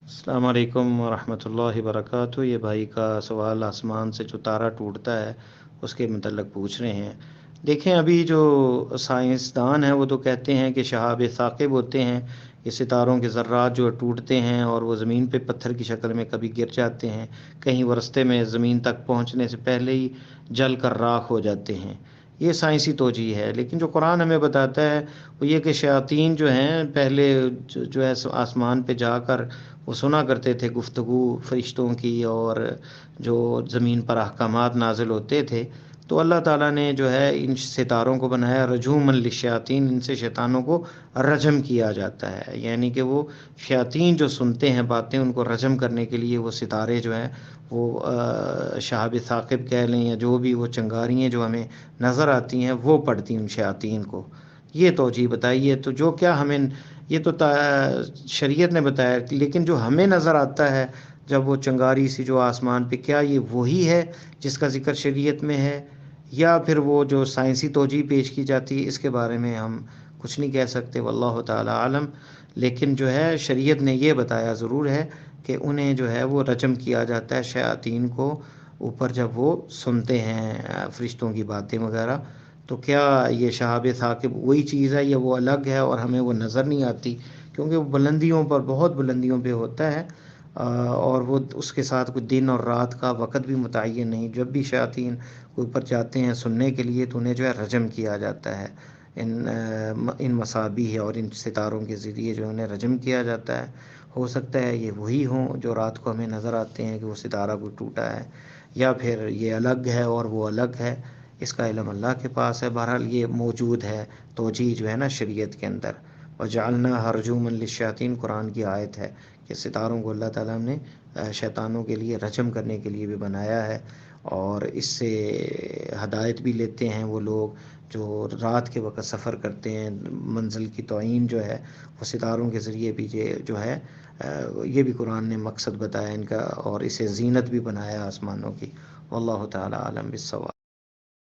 अस्सलाम वालेकुम वरहमतुल्लाहि वबरकातुहू। ये भाई का सवाल आसमान से जो तारा टूटता है उसके मतलब पूछ रहे हैं। देखें, अभी जो साइंसदान हैं वो तो कहते हैं कि शहाब साकिब होते हैं, ये सितारों के ज़र्रात जो टूटते हैं और वो ज़मीन पे पत्थर की शक्ल में कभी गिर जाते हैं, कहीं वो रास्ते में ज़मीन तक पहुंचने से पहले ही जल कर राख हो जाते हैं। ये साइंसी तोजीह है, लेकिन जो कुरान हमें बताता है वो ये कि शयातीन जो हैं पहले जो है आसमान पे जाकर वो सुना करते थे गुफ्तगू फरिश्तों की, और जो ज़मीन पर अहकामात नाजिल होते थे, तो अल्लाह ताला ने जो है इन सितारों को बनाया रजूमन लिशयातीन, इनसे शैतानों को रजम किया जाता है। यानी कि वो शयातीन जो सुनते हैं बातें, उनको रजम करने के लिए वो सितारे जो हैं वो शहाब साकिब कह लें या जो भी वो चंगारियाँ जो हमें नज़र आती हैं वो पढ़ती उन शयातीन को। ये तोजीह बताइए, तो जो क्या हमें ये तो शरीयत ने बताया, लेकिन जो हमें नज़र आता है जब वो चंगारी सी जो आसमान पे, क्या ये वही है जिसका ज़िक्र शरीयत में है, या फिर वो जो साइंसी तोजीह पेश की जाती है, इसके बारे में हम कुछ नहीं कह सकते, वल्लाह ताला आलम। लेकिन जो है शरीयत ने ये बताया ज़रूर है कि उन्हें जो है वो रजम किया जाता है शयातीन को ऊपर जब वो सुनते हैं फरिश्तों की बातें वगैरह। तो क्या ये शहाब साकिब वही चीज़ है या वो अलग है और हमें वो नज़र नहीं आती, क्योंकि वो बुलंदियों पर, बहुत बुलंदियों पे होता है, और वो उसके साथ कुछ दिन और रात का वक़्त भी मुतय्यन नहीं। जब भी शयातीन ऊपर जाते हैं सुनने के लिए तो उन्हें जो है रजम किया जाता है, इन मसाबीह और इन सितारों के ज़रिए जो उन्हें रजम किया जाता है। हो सकता है ये वही हों जो रात को हमें नज़र आते हैं कि वो सितारा कोई टूटा है, या फिर ये अलग है और वो अलग है, इसका इल्म अल्लाह के पास है। बहरहाल ये मौजूद है तोजीह जो है ना शरीयत के अंदर। वजअलना हरजुमन लिश्शातीन, कुरान की आयत है कि सितारों को अल्लाह ताला ने शैतानों के लिए रजम करने के लिए भी बनाया है। और इससे हदायत भी लेते हैं वो लोग जो रात के वक़्त सफ़र करते हैं, मंजिल की तौहीन जो है वो सितारों के ज़रिए भी ये जो है ये भी कुरान ने मकसद बताया इनका, और इसे ज़ीनत भी बनाया आसमानों की। वल्लाहु ताला आलम बिस्सवाब।